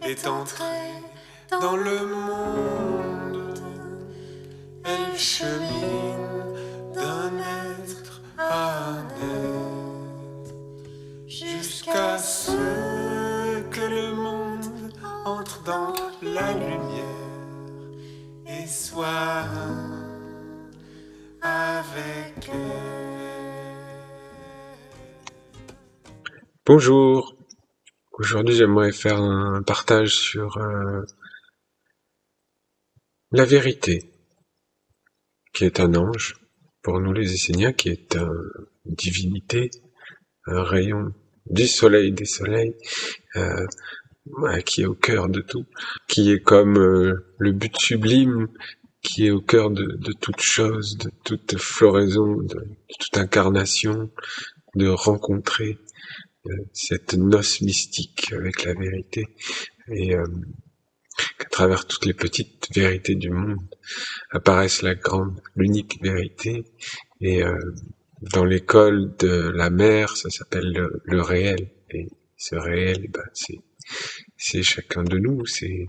est entrée dans le monde. Elle chemine d'un être à un être, jusqu'à ce que le monde entre dans la lumière et soit un avec elle. Bonjour, aujourd'hui j'aimerais faire un partage sur la vérité, qui est un ange, pour nous les Esséniens, qui est une divinité, un rayon du soleil des soleils, qui est au cœur de tout, qui est comme le but sublime, qui est au cœur de toute chose, de toute floraison, de toute incarnation, de rencontrer cette noce mystique avec la vérité, et qu'à travers toutes les petites vérités du monde apparaisse la grande, l'unique vérité, et dans l'école de la mer, ça s'appelle le réel, et ce réel, c'est chacun de nous, c'est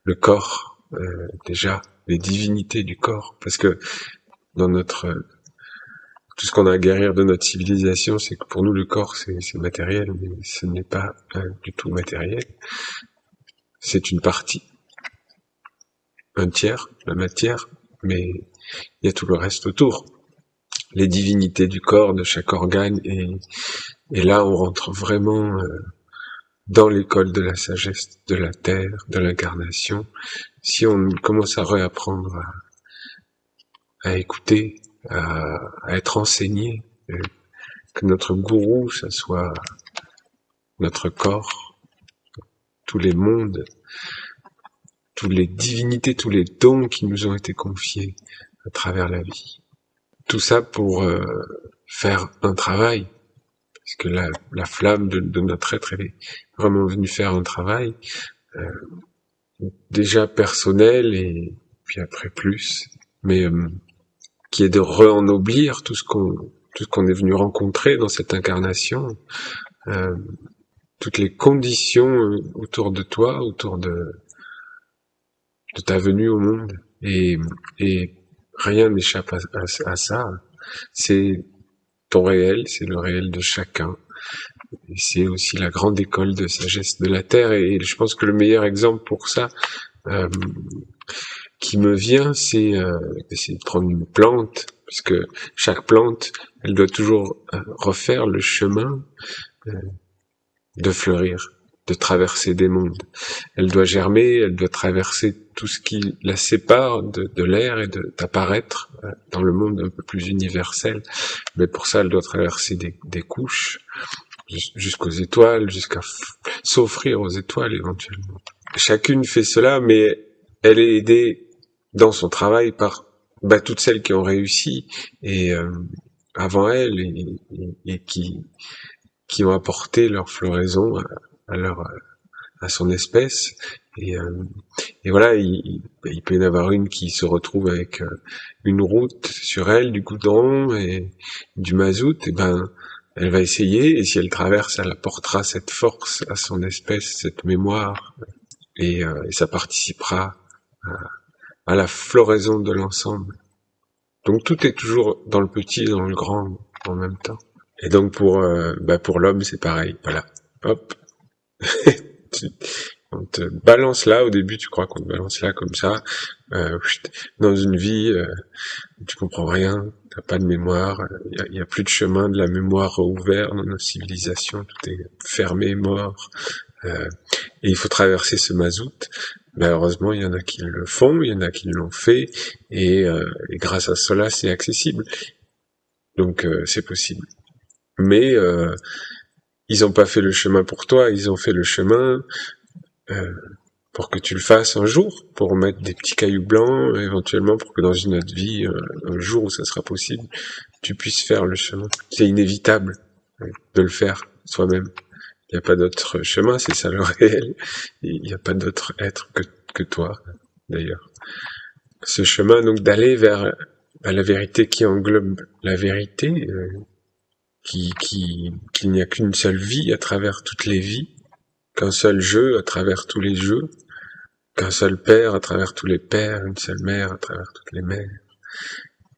le corps, déjà, les divinités du corps, parce que dans tout ce qu'on a à guérir de notre civilisation, c'est que pour nous le corps c'est matériel, mais ce n'est pas du tout matériel. C'est une partie, un tiers, la matière, mais il y a tout le reste autour. Les divinités du corps, de chaque organe, et là on rentre vraiment dans l'école de la sagesse, de la terre, de l'incarnation. Si on commence à réapprendre à écouter, à être enseigné, que notre gourou, ça soit notre corps, tous les mondes, toutes les divinités, tous les dons qui nous ont été confiés à travers la vie. Tout ça pour faire un travail, parce que la flamme de notre être, elle est vraiment venue faire un travail, déjà personnel, et puis après plus, mais qui est de re-ennoblir tout ce qu'on est venu rencontrer dans cette incarnation, toutes les conditions autour de toi, autour de ta venue au monde, et rien n'échappe à ça. C'est ton réel, c'est le réel de chacun, et c'est aussi la grande école de sagesse de la Terre, et je pense que le meilleur exemple pour ça qui me vient, c'est de prendre une plante, puisque chaque plante, elle doit toujours refaire le chemin de fleurir, de traverser des mondes. Elle doit germer, elle doit traverser tout ce qui la sépare de l'air et d'apparaître dans le monde un peu plus universel. Mais pour ça, elle doit traverser des couches jusqu'aux étoiles, jusqu'à s'offrir aux étoiles éventuellement. Chacune fait cela, mais elle est aidée dans son travail par toutes celles qui ont réussi et avant elle et qui ont apporté leur floraison à son espèce, et voilà, il peut y en avoir une qui se retrouve avec une route sur elle, du goudron et du mazout, et elle va essayer, et si elle traverse, elle apportera cette force à son espèce, cette mémoire, et ça participera à la floraison de l'ensemble. Donc tout est toujours dans le petit et dans le grand en même temps. Et donc pour l'homme, c'est pareil. Voilà. Hop. On te balance là, au début tu crois qu'on te balance là comme ça, dans une vie où tu comprends rien, t'as pas de mémoire, il y a plus de chemin de la mémoire ouvert dans nos civilisations, tout est fermé, mort, et il faut traverser ce mazout. Heureusement, il y en a qui le font, il y en a qui l'ont fait, et grâce à cela, c'est accessible. Donc c'est possible. Mais ils ont pas fait le chemin pour toi, ils ont fait le chemin pour que tu le fasses un jour, pour mettre des petits cailloux blancs, éventuellement pour que dans une autre vie, un jour où ça sera possible, tu puisses faire le chemin. C'est inévitable de le faire soi-même. Il n'y a pas d'autre chemin, c'est ça le réel. Il n'y a pas d'autre être que toi, d'ailleurs. Ce chemin, donc, d'aller vers la vérité qui englobe la vérité, qu'il n'y a qu'une seule vie à travers toutes les vies, qu'un seul jeu à travers tous les jeux, qu'un seul père à travers tous les pères, une seule mère à travers toutes les mères.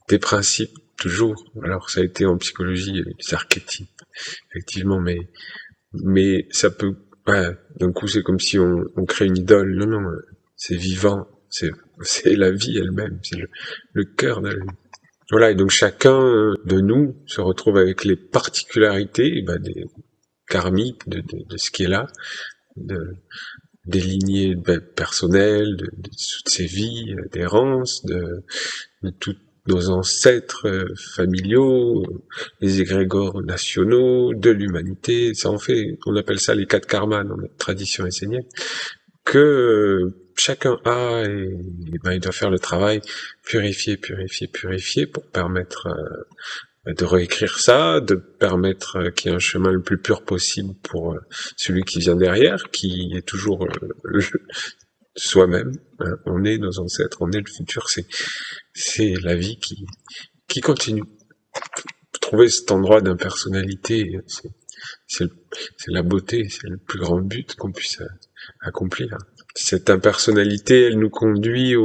Des principes, toujours. Alors ça a été en psychologie, les archétypes, effectivement, mais ça peut, ouais, d'un coup c'est comme si on crée une idole. Non, non, c'est vivant, c'est la vie elle-même, c'est le cœur de la vie. Voilà, et donc chacun de nous se retrouve avec les particularités des karmiques de ce qui est là, des lignées personnelles, de toutes ces vies d'errance, de tous nos ancêtres familiaux, les égrégores nationaux, de l'humanité. Ça en fait, on appelle ça les 4 karmas dans notre tradition essénienne, que chacun a, et il doit faire le travail, purifier pour permettre de réécrire ça, de permettre qu'il y ait un chemin le plus pur possible pour celui qui vient derrière, qui est toujours soi-même. Hein. On est nos ancêtres, on est le futur, c'est la vie qui continue. Trouver cet endroit d'impersonnalité, c'est la beauté, c'est le plus grand but qu'on puisse accomplir. Cette impersonnalité, elle nous conduit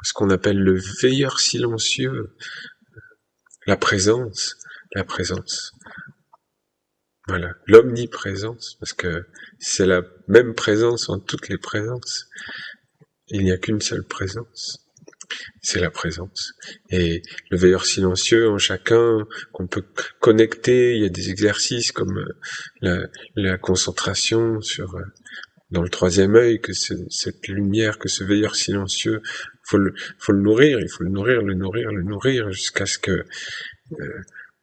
ce qu'on appelle le veilleur silencieux, la présence. Voilà, l'omniprésence, parce que c'est la même présence en toutes les présences. Il n'y a qu'une seule présence. C'est la présence. Et le veilleur silencieux en chacun, qu'on peut connecter, il y a des exercices comme la concentration dans le troisième œil, que cette lumière, que ce veilleur silencieux, faut le nourrir, il faut le nourrir, jusqu'à ce que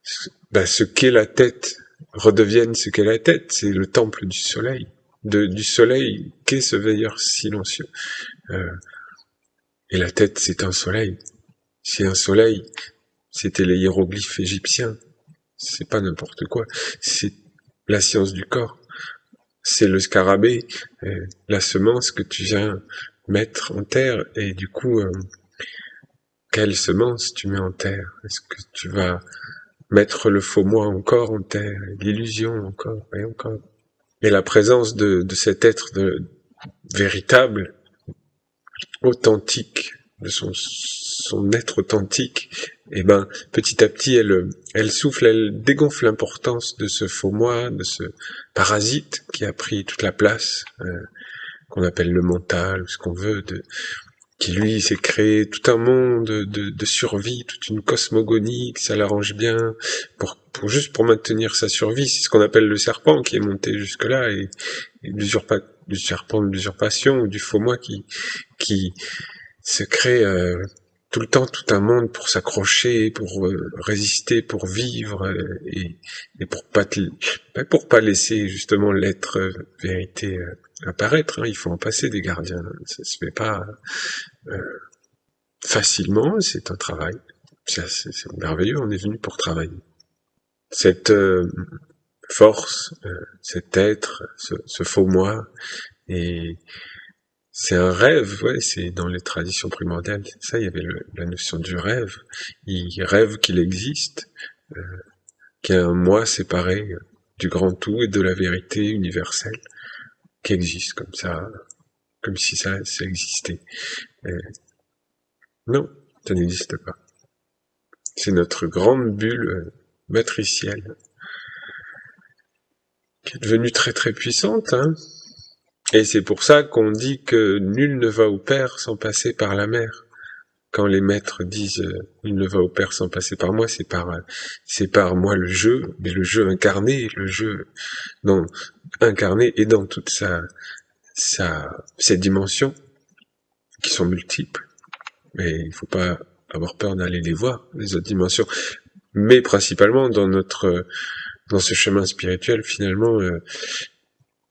ce qu'est la tête redevienne ce qu'est la tête. C'est le temple du soleil, du soleil qu'est ce veilleur silencieux. Et la tête, c'est un soleil. C'est un soleil. C'était les hiéroglyphes égyptiens. C'est pas n'importe quoi. C'est la science du corps. C'est le scarabée, la semence que tu viens mettre en terre. Et du coup, quelle semence tu mets en terre? Est-ce que tu vas mettre le faux moi encore en terre, l'illusion encore et encore? Et la présence de cet être véritable, authentique, de son être authentique, petit à petit, elle souffle, elle dégonfle l'importance de ce faux moi, de ce parasite qui a pris toute la place, qu'on appelle le mental, ou ce qu'on veut, qui lui s'est créé tout un monde de survie, toute une cosmogonie, que ça l'arrange bien, juste pour maintenir sa survie. C'est ce qu'on appelle le serpent qui est monté jusque-là, et du serpent de l'usurpation, ou du faux moi qui se crée tout le temps tout un monde pour s'accrocher, pour résister, pour vivre, et pour pas laisser justement l'être vérité apparaître. Hein. Il faut en passer des gardiens. Ça se fait pas facilement. C'est un travail. C'est merveilleux. On est venu pour travailler. Cette force, cet être, ce faux moi, et c'est un rêve, ouais, c'est dans les traditions primordiales, ça, il y avait la notion du rêve. Il rêve qu'il existe, qu'il y a un moi séparé du grand tout et de la vérité universelle, qui existe comme ça, comme si ça existait. Non, ça n'existe pas. C'est notre grande bulle matricielle, qui est devenue très très puissante, hein. Et c'est pour ça qu'on dit que nul ne va au Père sans passer par la mère. Quand les maîtres disent nul ne va au Père sans passer par moi, c'est par moi le jeu, mais le jeu incarné, incarné et dans toute ses dimensions, qui sont multiples. Mais il faut pas avoir peur d'aller les voir, les autres dimensions. Mais principalement dans ce chemin spirituel, finalement,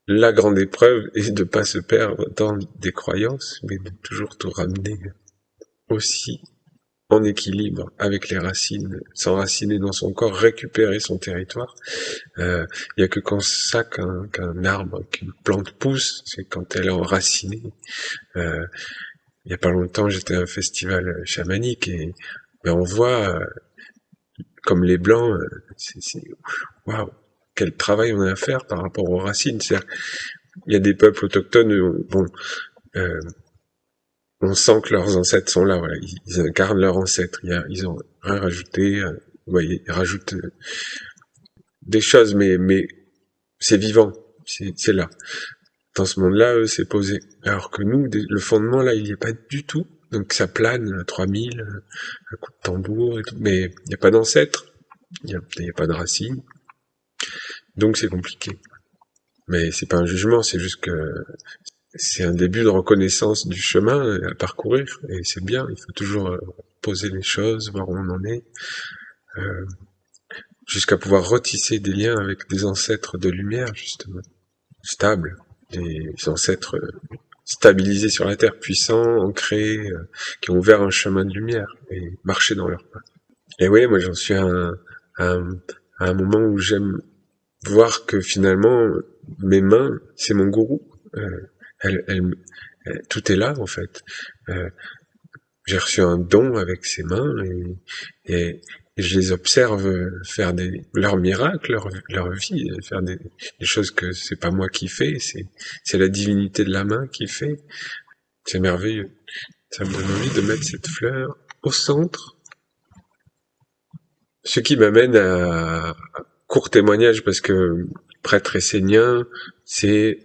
la grande épreuve est de pas se perdre dans des croyances, mais de toujours tout ramener aussi en équilibre avec les racines, s'enraciner dans son corps, récupérer son territoire. Il y a que quand ça qu'un arbre, qu'une plante pousse, c'est quand elle est enracinée. Il y a pas longtemps, j'étais à un festival chamanique et on voit comme les blancs, waouh, quel travail on a à faire par rapport aux racines. C'est-à-dire, il y a des peuples autochtones, bon, on sent que leurs ancêtres sont là, voilà, ils incarnent leurs ancêtres, ils ont rien rajouté, vous voyez, ils rajoutent des choses, mais c'est vivant, c'est là. Dans ce monde-là, eux, c'est posé. Alors que nous, le fondement, là, il n'y est pas du tout. Donc ça plane à 3000, un coup de tambour et tout. Mais il n'y a pas d'ancêtre, il n'y a pas de racines. Donc c'est compliqué. Mais c'est pas un jugement, c'est juste que c'est un début de reconnaissance du chemin à parcourir. Et c'est bien, il faut toujours poser les choses, voir où on en est. Jusqu'à pouvoir retisser des liens avec des ancêtres de lumière, justement. Stables. Des ancêtres stabilisés sur la terre, puissants, ancrés, qui ont ouvert un chemin de lumière et marché dans leurs pas. Et oui, moi j'en suis à un moment où j'aime voir que finalement mes mains, c'est mon gourou. Tout est là en fait. J'ai reçu un don avec ces mains et je les observe faire leurs miracles, leur vie, faire des choses que c'est pas moi qui fais, c'est la divinité de la main qui fait. C'est merveilleux. Ça me donne envie de mettre cette fleur au centre. Ce qui m'amène à court témoignage parce que prêtre essénien, c'est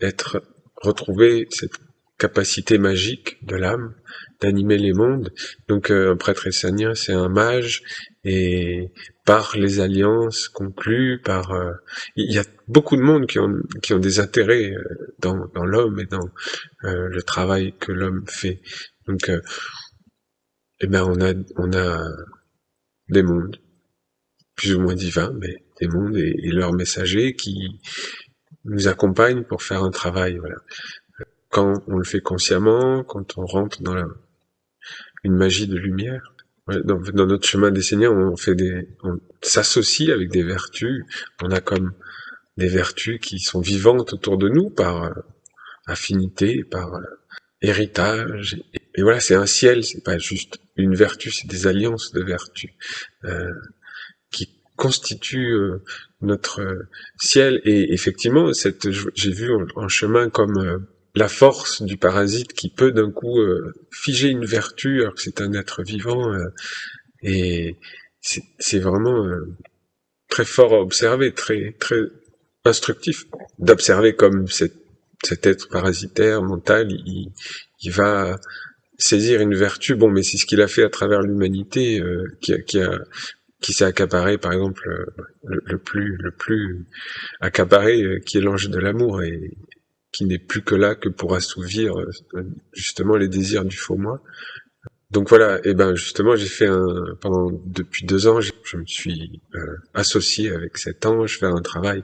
retrouver cette capacité magique de l'âme d'animer les mondes. Donc un prêtre essénien, c'est un mage, et par les alliances conclues, il y a beaucoup de monde qui ont des intérêts dans l'homme et dans le travail que l'homme fait. Donc eh ben on a des mondes plus ou moins divins, mais des mondes et leurs messagers qui nous accompagnent pour faire un travail, voilà. Quand on le fait consciemment, quand on rentre dans une magie de lumière. Dans notre chemin d'essénien, on s'associe avec des vertus. On a comme des vertus qui sont vivantes autour de nous par affinité, par héritage. Et voilà, c'est un ciel, c'est pas juste une vertu, c'est des alliances de vertus qui constituent notre ciel. Et effectivement, j'ai vu en chemin comme la force du parasite qui peut d'un coup figer une vertu alors que c'est un être vivant, et c'est vraiment très fort à observer, très très instructif d'observer comme cet être parasitaire mental, il va saisir une vertu. Bon, mais c'est ce qu'il a fait à travers l'humanité, qui s'est accaparé, par exemple, le plus accaparé, qui est l'ange de l'amour, et qui n'est plus que là que pour assouvir justement les désirs du faux moi. Donc voilà, et ben justement j'ai fait depuis 2 ans, je me suis associé avec cet ange, faire un travail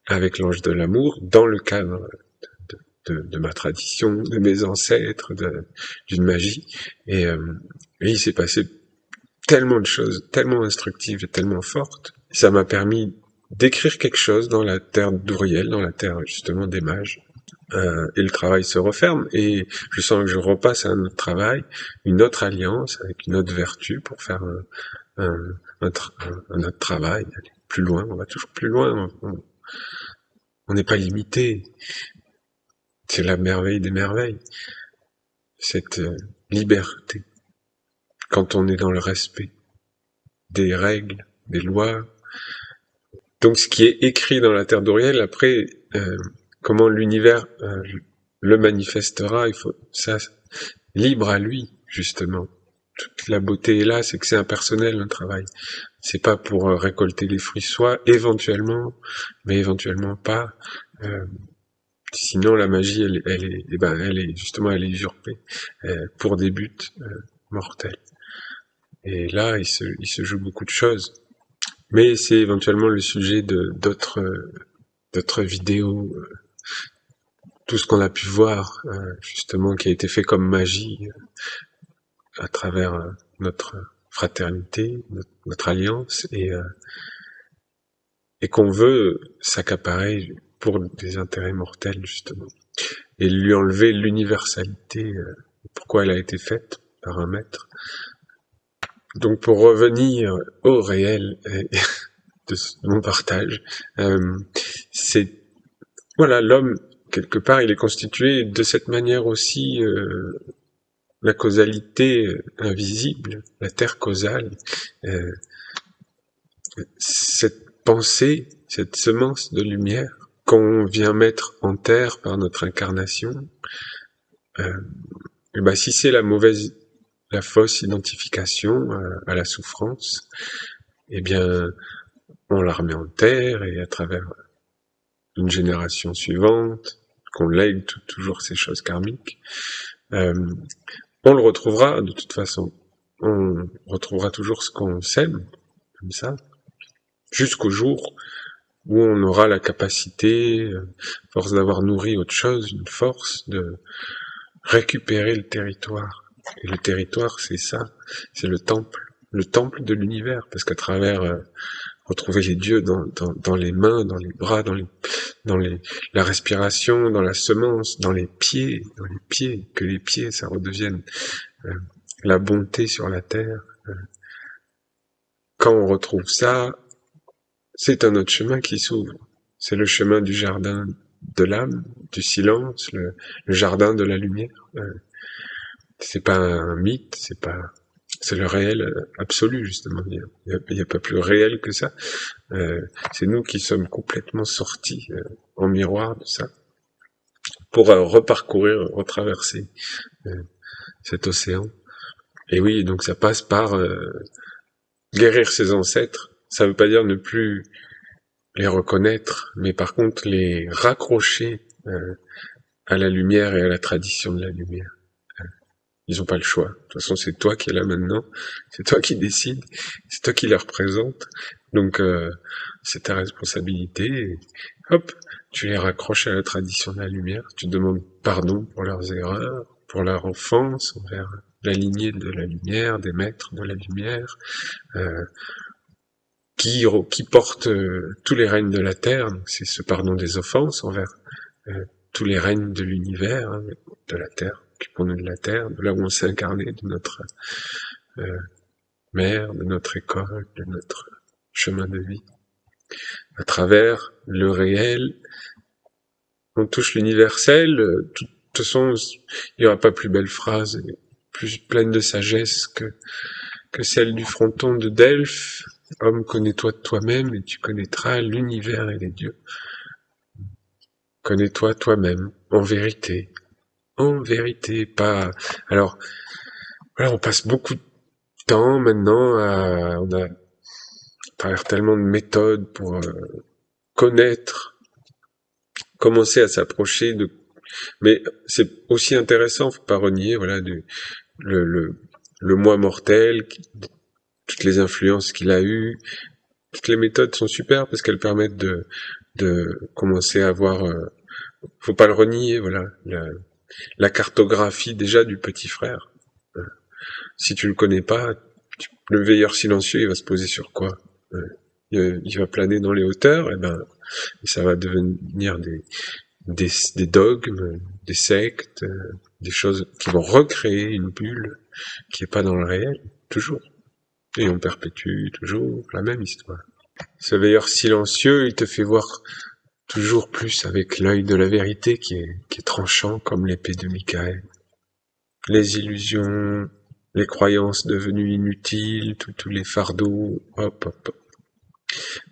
avec l'ange de l'amour dans le cadre de ma tradition, de mes ancêtres, d'une magie, et il s'est passé tellement de choses, tellement instructives et tellement fortes. Ça m'a permis d'écrire quelque chose dans la terre d'Ouriel, dans la terre justement des mages. Et le travail se referme, et je sens que je repasse à un autre travail, une autre alliance, avec une autre vertu pour faire un autre travail, aller plus loin, on va toujours plus loin, on n'est pas limité. C'est la merveille des merveilles, cette liberté, quand on est dans le respect des règles, des lois. Donc ce qui est écrit dans la terre d'Auriel, après, comment l'univers le manifestera, il faut ça libre à lui, justement. Toute la beauté est là, c'est que c'est impersonnel, un travail. C'est pas pour récolter les fruits, soit éventuellement, mais éventuellement pas. Sinon, la magie, elle est usurpée pour des buts mortels. Et là, il se joue beaucoup de choses. Mais c'est éventuellement le sujet d'autres vidéos, tout ce qu'on a pu voir, justement, qui a été fait comme magie à travers notre fraternité, notre alliance, et qu'on veut s'accaparer pour des intérêts mortels, justement, et lui enlever l'universalité, pourquoi elle a été faite par un maître. Donc pour revenir au réel de mon partage, c'est voilà, l'homme, quelque part, il est constitué de cette manière aussi, la causalité invisible, la terre causale, euh, cette pensée, cette semence de lumière qu'on vient mettre en terre par notre incarnation, et ben si c'est la fausse identification à la souffrance, eh bien, on la remet en terre et à travers une génération suivante, qu'on lègue toujours ces choses karmiques, on le retrouvera de toute façon. On retrouvera toujours ce qu'on sème, comme ça, jusqu'au jour où on aura la capacité, force d'avoir nourri autre chose, une force de récupérer le territoire. Et le territoire, c'est ça, c'est le temple de l'univers, parce qu'à travers retrouver les dieux dans les mains, dans les bras, la respiration, dans la semence, dans les pieds, que les pieds, ça redevienne la bonté sur la terre. Quand on retrouve ça, c'est un autre chemin qui s'ouvre. C'est le chemin du jardin de l'âme, du silence, le jardin de la lumière. C'est pas un mythe, c'est le réel absolu, justement. Il y a pas plus réel que ça. C'est nous qui sommes complètement sortis en miroir de ça pour reparcourir, retraverser cet océan. Et oui, donc ça passe par guérir ses ancêtres. Ça veut pas dire ne plus les reconnaître, mais par contre les raccrocher à la lumière et à la tradition de la lumière. Ils ont pas le choix. De toute façon, c'est toi qui es là maintenant, c'est toi qui décides, c'est toi qui les représente. Donc c'est ta responsabilité. Et hop, tu les raccroches à la tradition de la lumière. Tu demandes pardon pour leurs erreurs, pour leur enfance envers la lignée de la lumière, des maîtres de la lumière, qui portent tous les règnes de la terre. Donc c'est ce pardon des offenses envers tous les règnes de l'univers, hein, de la terre. Occupons-nous de la terre, de là où on s'est incarné, de notre mère, de notre école, de notre chemin de vie. À travers le réel, on touche l'universel. De toute façon, il n'y aura pas plus belle phrase, plus pleine de sagesse que celle du fronton de Delphes. Homme, connais-toi de toi-même et tu connaîtras l'univers et les dieux. Connais-toi toi-même, en vérité. En vérité, pas... Alors, voilà, on passe beaucoup de temps maintenant on a à travers tellement de méthodes pour connaître, commencer à s'approcher de... Mais c'est aussi intéressant, faut pas renier, voilà, le moi mortel, toutes les influences qu'il a eues. Toutes les méthodes sont super parce qu'elles permettent de commencer à voir... faut pas le renier, voilà, la cartographie déjà du petit frère. Si tu le connais pas, le veilleur silencieux, il va se poser sur quoi? Il va planer dans les hauteurs, et ça va devenir des dogmes, des sectes, des choses qui vont recréer une bulle qui est pas dans le réel, toujours. Et on perpétue toujours la même histoire. Ce veilleur silencieux, il te fait voir toujours plus avec l'œil de la vérité qui est tranchant comme l'épée de Michael. Les illusions, les croyances devenues inutiles, tous les fardeaux, hop.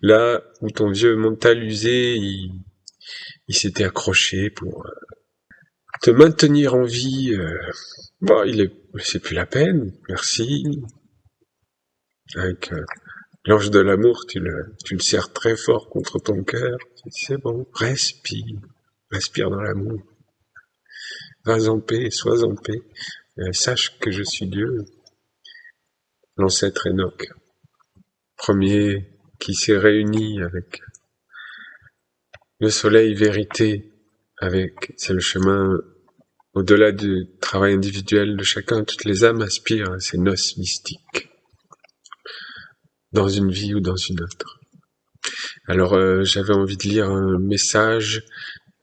Là où ton vieux mental usé, il s'était accroché pour te maintenir en vie, c'est plus la peine, merci. Avec l'ange de l'amour, tu le serres très fort contre ton cœur. C'est bon, respire dans l'amour. Vas en paix, sois en paix. Sache que je suis Dieu. L'ancêtre Enoch, premier qui s'est réuni avec le soleil vérité, c'est le chemin au-delà du travail individuel de chacun. Toutes les âmes aspirent à ces noces mystiques, dans une vie ou dans une autre. Alors j'avais envie de lire un message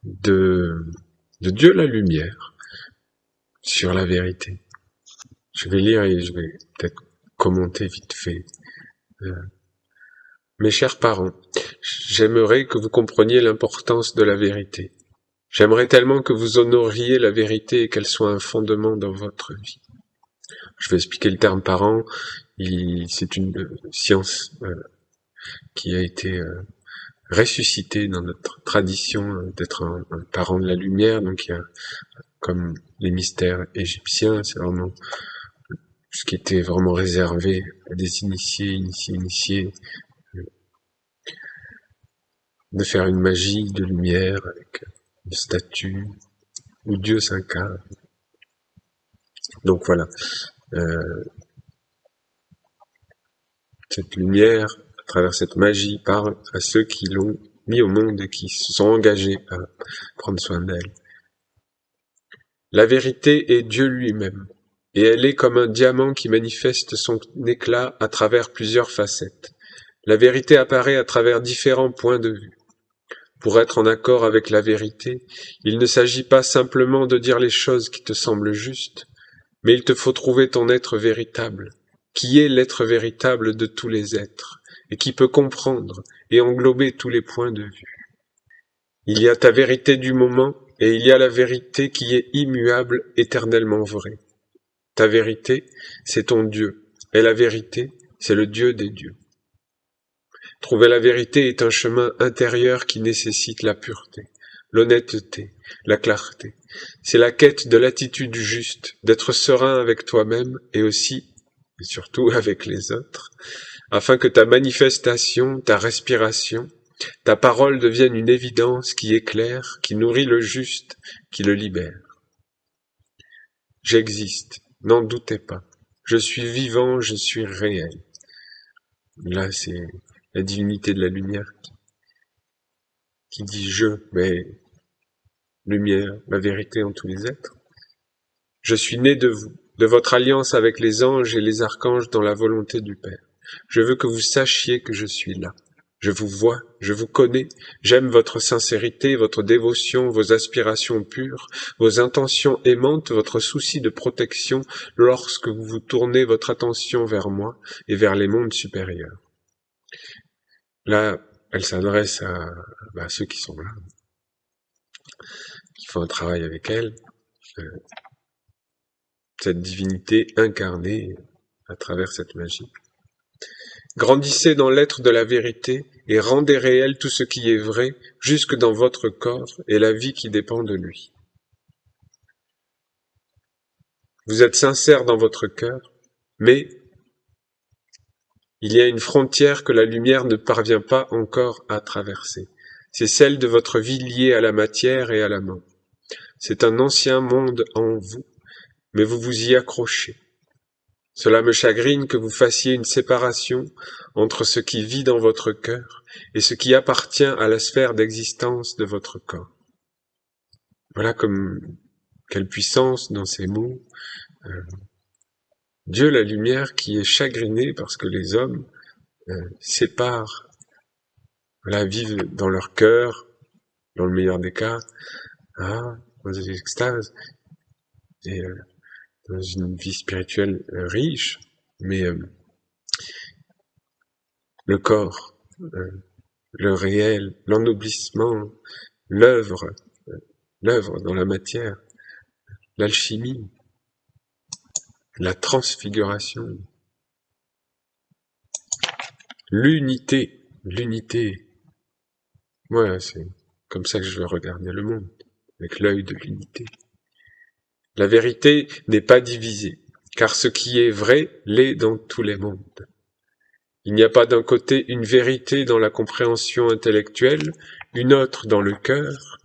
de Dieu la lumière sur la vérité. Je vais lire et je vais peut-être commenter vite fait. Mes chers parents, j'aimerais que vous compreniez l'importance de la vérité. J'aimerais tellement que vous honoriez la vérité et qu'elle soit un fondement dans votre vie. Je vais expliquer le terme parent. C'est une science qui a été ressuscitée dans notre tradition d'être un parent de la lumière. Donc il y a, comme les mystères égyptiens, c'est vraiment ce qui était vraiment réservé à des initiés, de faire une magie de lumière avec une statue où Dieu s'incarne. Donc voilà, cette lumière, à travers cette magie, parle à ceux qui l'ont mis au monde et qui se sont engagés à prendre soin d'elle. La vérité est Dieu lui-même, et elle est comme un diamant qui manifeste son éclat à travers plusieurs facettes. La vérité apparaît à travers différents points de vue. Pour être en accord avec la vérité, il ne s'agit pas simplement de dire les choses qui te semblent justes, mais il te faut trouver ton être véritable, qui est l'être véritable de tous les êtres, et qui peut comprendre et englober tous les points de vue. Il y a ta vérité du moment, et il y a la vérité qui est immuable, éternellement vraie. Ta vérité, c'est ton Dieu, et la vérité, c'est le Dieu des dieux. Trouver la vérité est un chemin intérieur qui nécessite la pureté, l'honnêteté, la clarté. C'est la quête de l'attitude juste, d'être serein avec toi-même et aussi, et surtout avec les autres, afin que ta manifestation, ta respiration, ta parole devienne une évidence qui éclaire, qui nourrit le juste, qui le libère. J'existe, n'en doutez pas. Je suis vivant, je suis réel. Là, c'est la divinité de la lumière qui dit je, mais lumière, la vérité en tous les êtres. Je suis né de vous, de votre alliance avec les anges et les archanges dans la volonté du Père. Je veux que vous sachiez que je suis là. Je vous vois, je vous connais, j'aime votre sincérité, votre dévotion, vos aspirations pures, vos intentions aimantes, votre souci de protection lorsque vous tournez votre attention vers moi et vers les mondes supérieurs. Là, elle s'adresse à ceux qui sont là, qui font un travail avec elle, cette divinité incarnée à travers cette magie. Grandissez dans l'être de la vérité et rendez réel tout ce qui est vrai jusque dans votre corps et la vie qui dépend de lui. Vous êtes sincère dans votre cœur, mais il y a une frontière que la lumière ne parvient pas encore à traverser. C'est celle de votre vie liée à la matière et à la mort. C'est un ancien monde en vous, mais vous vous y accrochez. Cela me chagrine que vous fassiez une séparation entre ce qui vit dans votre cœur et ce qui appartient à la sphère d'existence de votre corps. Voilà quelle puissance dans ces mots. Dieu, la lumière, qui est chagriné parce que les hommes séparent, vivent dans leur cœur, dans le meilleur des cas, dans des extases, et dans une vie spirituelle riche, mais le corps, le réel, l'ennoblissement, l'œuvre dans la matière, l'alchimie, la transfiguration, l'unité. Voilà, c'est comme ça que je veux regarder le monde, avec l'œil de l'unité. La vérité n'est pas divisée, car ce qui est vrai l'est dans tous les mondes. Il n'y a pas d'un côté une vérité dans la compréhension intellectuelle, une autre dans le cœur,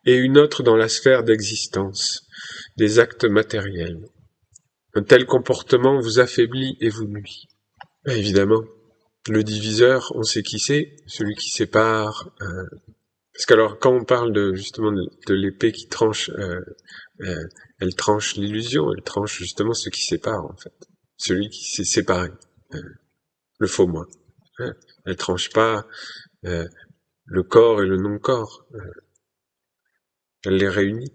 et une autre dans la sphère d'existence, des actes matériels. Un tel comportement vous affaiblit et vous nuit. Évidemment, le diviseur, on sait qui c'est, celui qui sépare. Parce qu'alors, quand on parle justement de l'épée qui tranche, elle tranche l'illusion, elle tranche justement ce qui sépare en fait, celui qui s'est séparé, le faux moi. Elle tranche pas le corps et le non-corps. Elle les réunit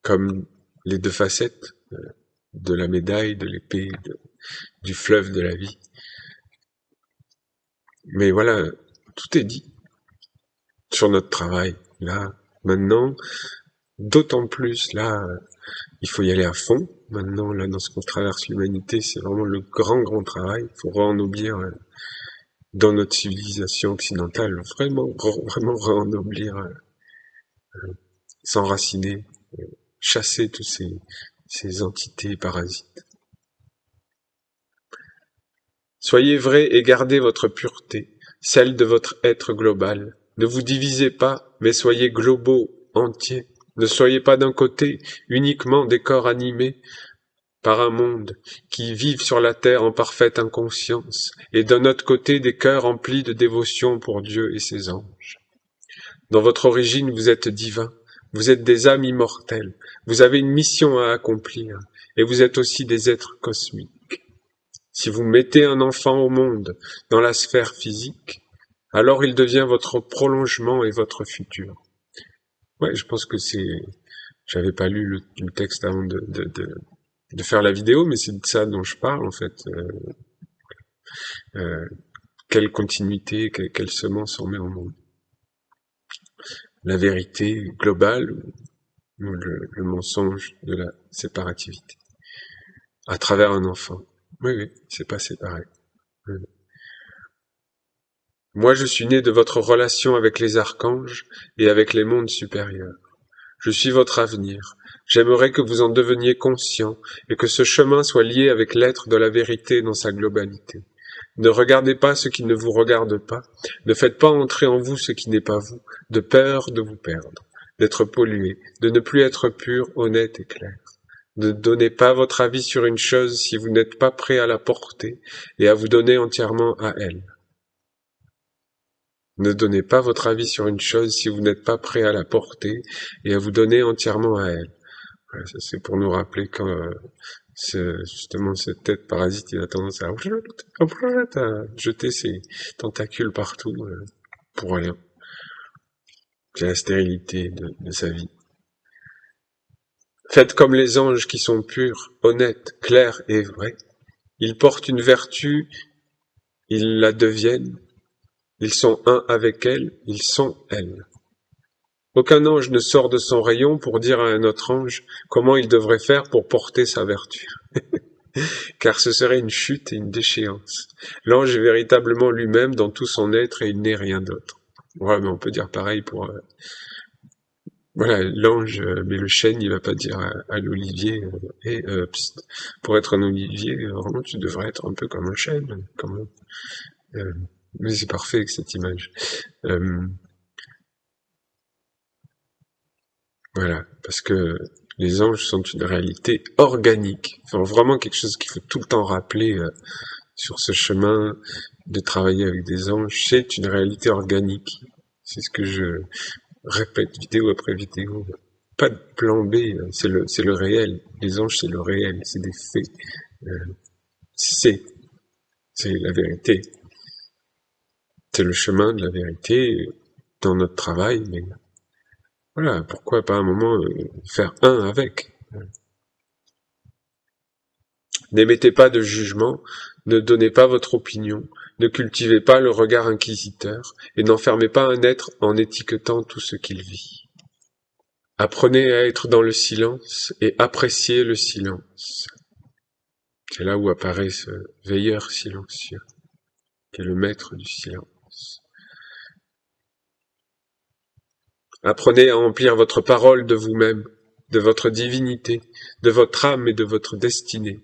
comme les deux facettes de la médaille, de l'épée, du fleuve de la vie. Mais voilà, tout est dit sur notre travail. Là, maintenant, d'autant plus, là, il faut y aller à fond. Maintenant, là, dans ce qu'on traverse l'humanité, c'est vraiment le grand travail. Il faut re-ennoblir dans notre civilisation occidentale, vraiment re-ennoblir, s'enraciner, chasser tous ces entités parasites. Soyez vrais et gardez votre pureté, celle de votre être global. Ne vous divisez pas, mais soyez globaux, entiers. Ne soyez pas d'un côté uniquement des corps animés par un monde qui vivent sur la terre en parfaite inconscience, et d'un autre côté des cœurs emplis de dévotion pour Dieu et ses anges. Dans votre origine, vous êtes divin, vous êtes des âmes immortelles, vous avez une mission à accomplir, et vous êtes aussi des êtres cosmiques. Si vous mettez un enfant au monde dans la sphère physique, alors il devient votre prolongement et votre futur. Ouais, je pense que c'est... J'avais pas lu le texte avant de faire la vidéo, mais c'est de ça dont je parle, en fait. Quelle continuité, quelle semence on met au monde. La vérité globale ou le mensonge de la séparativité. À travers un enfant. Oui, c'est pas séparé. Oui. Moi, je suis né de votre relation avec les archanges et avec les mondes supérieurs. Je suis votre avenir. J'aimerais que vous en deveniez conscient et que ce chemin soit lié avec l'être de la vérité dans sa globalité. Ne regardez pas ce qui ne vous regarde pas. Ne faites pas entrer en vous ce qui n'est pas vous, de peur de vous perdre, d'être pollué, de ne plus être pur, honnête et clair. Ne donnez pas votre avis sur une chose si vous n'êtes pas prêt à la porter et à vous donner entièrement à elle. Ne donnez pas votre avis sur une chose si vous n'êtes pas prêt à la porter et à vous donner entièrement à elle. Voilà, ça c'est pour nous rappeler que justement cette tête parasite, il a tendance à jeter ses tentacules partout pour rien. C'est la stérilité de sa vie. Faites comme les anges qui sont purs, honnêtes, clairs et vrais. Ils portent une vertu, ils la deviennent. Ils sont un avec elle, ils sont elle. Aucun ange ne sort de son rayon pour dire à un autre ange comment il devrait faire pour porter sa vertu. Car ce serait une chute et une déchéance. L'ange est véritablement lui-même dans tout son être et il n'est rien d'autre. Voilà, mais on peut dire pareil pour... voilà, l'ange, mais le chêne, il va pas dire à l'olivier, pour être un olivier, vraiment tu devrais être un peu comme un chêne, comme mais c'est parfait avec cette image. Voilà, parce que les anges sont une réalité organique. Enfin, vraiment quelque chose qu'il faut tout le temps rappeler sur ce chemin de travailler avec des anges. C'est une réalité organique. C'est ce que je répète vidéo après vidéo. Pas de plan B, c'est le réel. Les anges, c'est le réel, c'est des faits. C'est la vérité. C'est le chemin de la vérité dans notre travail, mais voilà, pourquoi pas un moment faire un avec. N'émettez pas de jugement, ne donnez pas votre opinion, ne cultivez pas le regard inquisiteur, et n'enfermez pas un être en étiquetant tout ce qu'il vit. Apprenez à être dans le silence et appréciez le silence. C'est là où apparaît ce veilleur silencieux, qui est le maître du silence. Apprenez à emplir votre parole de vous-même, de votre divinité, de votre âme et de votre destinée,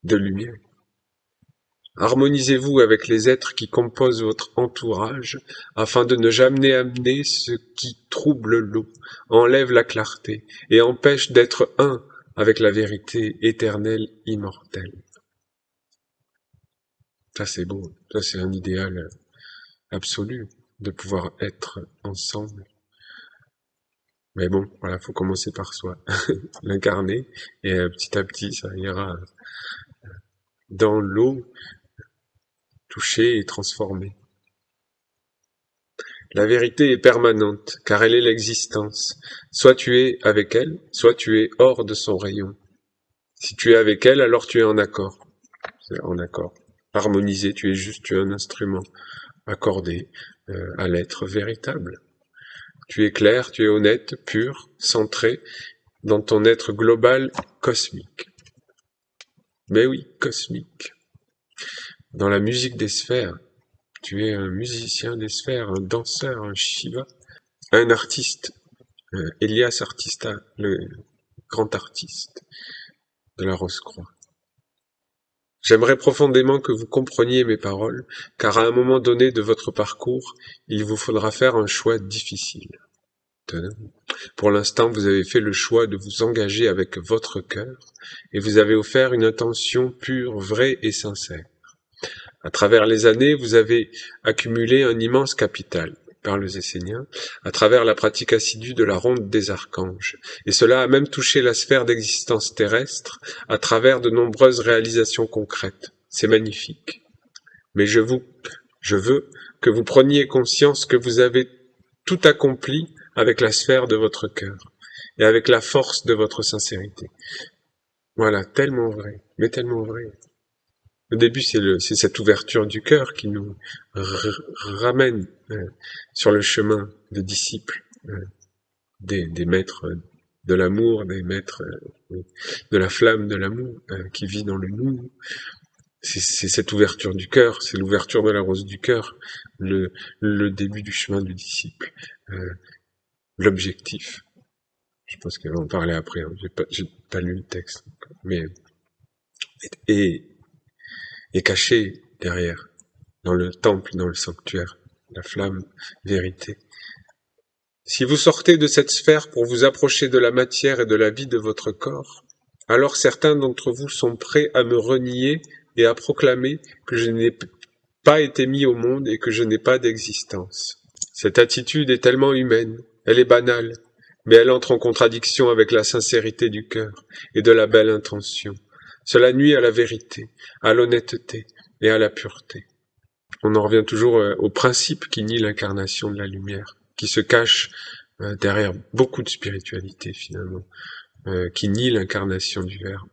de lumière. Harmonisez-vous avec les êtres qui composent votre entourage, afin de ne jamais amener ce qui trouble l'eau, enlève la clarté et empêche d'être un avec la vérité éternelle, immortelle. Ça c'est beau, ça c'est un idéal absolu, de pouvoir être ensemble. Mais bon, voilà, faut commencer par soi, l'incarner, et petit à petit, ça ira dans l'eau, toucher et transformer. La vérité est permanente, car elle est l'existence. Soit tu es avec elle, soit tu es hors de son rayon. Si tu es avec elle, alors tu es en accord. C'est en accord. harmonisé, tu es un instrument accordé à l'être véritable. Tu es clair, tu es honnête, pur, centré dans ton être global cosmique. Mais oui, cosmique. Dans la musique des sphères, tu es un musicien des sphères, un danseur, un Shiva, un artiste, Elias Artista, le grand artiste de la Rose-Croix. J'aimerais profondément que vous compreniez mes paroles, car à un moment donné de votre parcours, il vous faudra faire un choix difficile. Pour l'instant, vous avez fait le choix de vous engager avec votre cœur, et vous avez offert une intention pure, vraie et sincère. À travers les années, vous avez accumulé un immense capital, par les Esséniens, à travers la pratique assidue de la ronde des archanges, et cela a même touché la sphère d'existence terrestre à travers de nombreuses réalisations concrètes. C'est magnifique. Mais je veux que vous preniez conscience que vous avez tout accompli avec la sphère de votre cœur et avec la force de votre sincérité. Voilà, tellement vrai, mais tellement vrai. Au début, c'est cette ouverture du cœur qui nous ramène sur le chemin des disciples, des maîtres de l'amour, des maîtres de la flamme de l'amour qui vit dans le nous. C'est cette ouverture du cœur, c'est l'ouverture de la rose du cœur, le début du chemin du disciple, l'objectif. Je pense qu'elle va en parler après, hein. J'ai pas lu le texte, mais et caché derrière, dans le temple, dans le sanctuaire, la flamme vérité. Si vous sortez de cette sphère pour vous approcher de la matière et de la vie de votre corps, alors certains d'entre vous sont prêts à me renier et à proclamer que je n'ai pas été mis au monde et que je n'ai pas d'existence. Cette attitude est tellement humaine, elle est banale, mais elle entre en contradiction avec la sincérité du cœur et de la belle intention. Cela nuit à la vérité, à l'honnêteté et à la pureté. On en revient toujours au principe qui nie l'incarnation de la lumière, qui se cache derrière beaucoup de spiritualité finalement, qui nie l'incarnation du Verbe.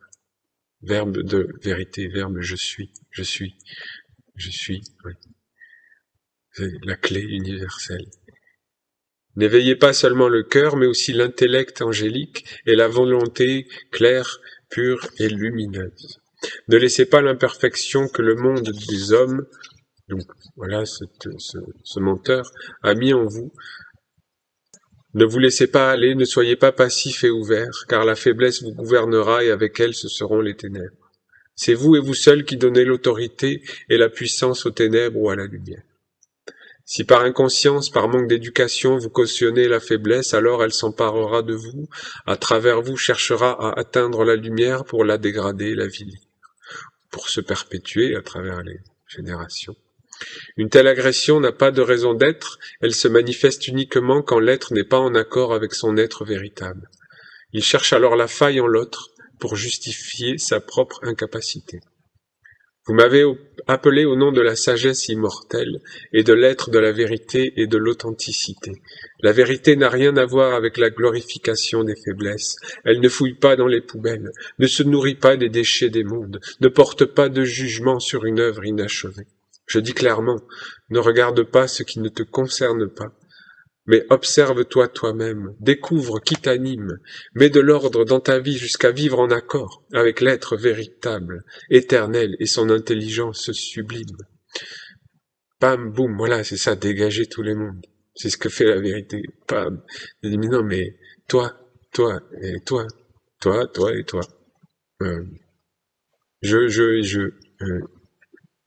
Verbe de vérité, verbe je suis, oui. C'est la clé universelle. N'éveillez pas seulement le cœur, mais aussi l'intellect angélique et la volonté claire, pure et lumineuse. Ne laissez pas l'imperfection que le monde des hommes, donc voilà ce menteur, a mis en vous. Ne vous laissez pas aller, ne soyez pas passif et ouvert, car la faiblesse vous gouvernera et avec elle ce seront les ténèbres. C'est vous et vous seuls qui donnez l'autorité et la puissance aux ténèbres ou à la lumière. Si par inconscience, par manque d'éducation, vous cautionnez la faiblesse, alors elle s'emparera de vous, à travers vous cherchera à atteindre la lumière pour la dégrader, la vilir, pour se perpétuer à travers les générations. Une telle agression n'a pas de raison d'être, elle se manifeste uniquement quand l'être n'est pas en accord avec son être véritable. Il cherche alors la faille en l'autre pour justifier sa propre incapacité. Vous m'avez appelé au nom de la sagesse immortelle et de l'être de la vérité et de l'authenticité. La vérité n'a rien à voir avec la glorification des faiblesses. Elle ne fouille pas dans les poubelles, ne se nourrit pas des déchets des mondes, ne porte pas de jugement sur une œuvre inachevée. Je dis clairement, ne regarde pas ce qui ne te concerne pas, mais observe-toi toi-même, découvre qui t'anime, mets de l'ordre dans ta vie jusqu'à vivre en accord avec l'être véritable, éternel et son intelligence sublime. Pam, boum, voilà, c'est ça, dégager tous les mondes. C'est ce que fait la vérité. Pam. Il dit, mais non, mais toi, et toi, toi et toi. Je,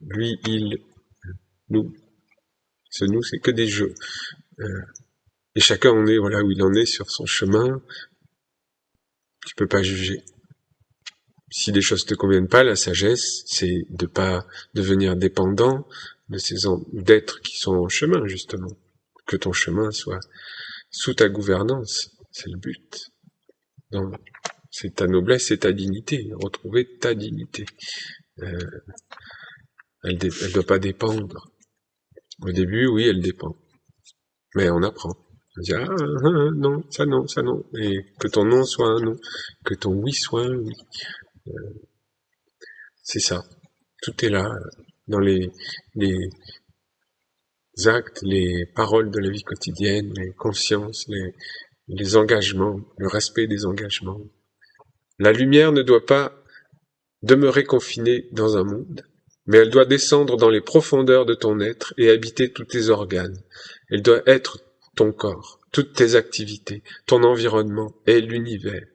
lui, il, nous. Ce nous, c'est que des jeux. Et chacun en est voilà où il en est sur son chemin. Tu peux pas juger. Si des choses te conviennent pas, la sagesse, c'est de pas devenir dépendant de ces d'êtres qui sont en chemin, justement. Que ton chemin soit sous ta gouvernance. C'est le but. Donc, c'est ta noblesse et ta dignité. Retrouver ta dignité. Elle doit pas dépendre. Au début, oui, elle dépend. Mais on apprend. On dit, non, ça non, ça non. Et que ton non soit un non. Que ton oui soit un oui. C'est ça. Tout est là. dans les actes, les paroles de la vie quotidienne, les consciences, les engagements, le respect des engagements. La lumière ne doit pas demeurer confinée dans un monde, mais elle doit descendre dans les profondeurs de ton être et habiter tous tes organes. Elle doit être ton corps, toutes tes activités, ton environnement et l'univers,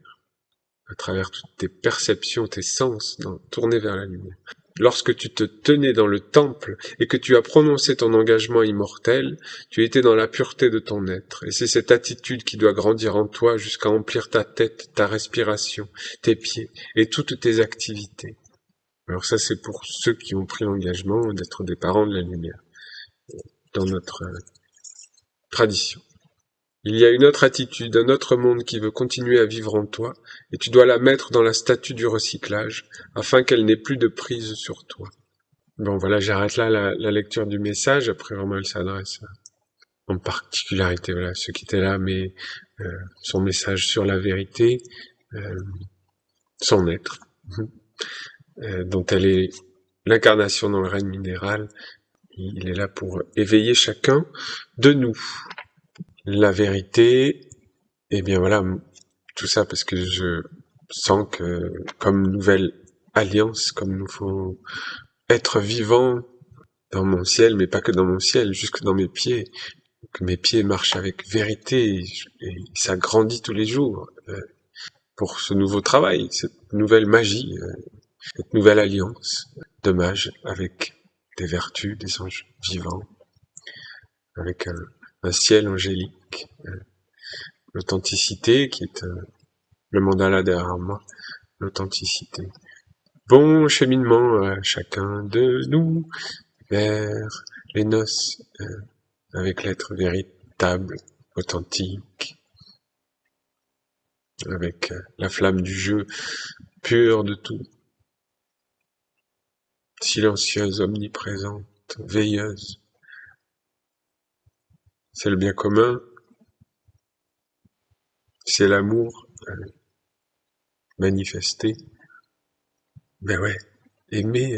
à travers toutes tes perceptions, tes sens, tournés vers la lumière. Lorsque tu te tenais dans le temple et que tu as prononcé ton engagement immortel, tu étais dans la pureté de ton être. Et c'est cette attitude qui doit grandir en toi jusqu'à emplir ta tête, ta respiration, tes pieds et toutes tes activités. Alors ça, c'est pour ceux qui ont pris l'engagement d'être des parents de la lumière dans notre tradition. Il y a une autre attitude, un autre monde qui veut continuer à vivre en toi, et tu dois la mettre dans la statue du recyclage, afin qu'elle n'ait plus de prise sur toi. Bon, voilà, j'arrête là la lecture du message. Après, vraiment, elle s'adresse en particularité, voilà, ceux qui étaient là, mais son message sur la vérité, son être, dont elle est l'incarnation dans le règne minéral. Il est là pour éveiller chacun de nous. La vérité, eh bien voilà, tout ça parce que je sens que comme nouvelle alliance, comme nous faut être vivant dans mon ciel, mais pas que dans mon ciel, jusque dans mes pieds, que mes pieds marchent avec vérité et ça grandit tous les jours pour ce nouveau travail, cette nouvelle magie, cette nouvelle alliance de mages avec des vertus, des anges vivants, avec un ciel angélique, l'authenticité qui est le mandala derrière moi, l'authenticité. Bon cheminement à chacun de nous vers les noces avec l'être véritable, authentique, avec la flamme du jeu pure de tout, silencieuse, omniprésente, veilleuse. C'est le bien commun, c'est l'amour manifesté. Ben ouais, aimer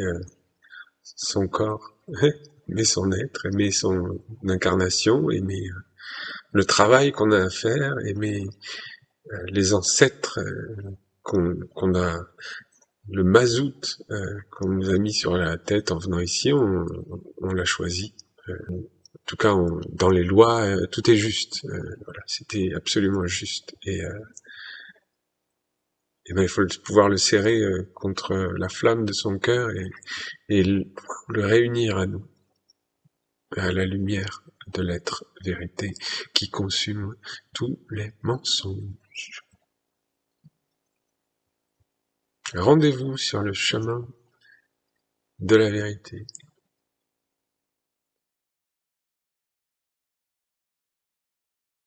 son corps, aimer son être, aimer son incarnation, aimer le travail qu'on a à faire, aimer les ancêtres qu'on a, le mazout qu'on nous a mis sur la tête en venant ici, on l'a choisi. En tout cas, dans les lois, tout est juste. Voilà, c'était absolument juste. Et ben, il faut pouvoir le serrer contre la flamme de son cœur et le réunir à nous, à la lumière de l'être vérité qui consume tous les mensonges. Rendez-vous sur le chemin de la vérité.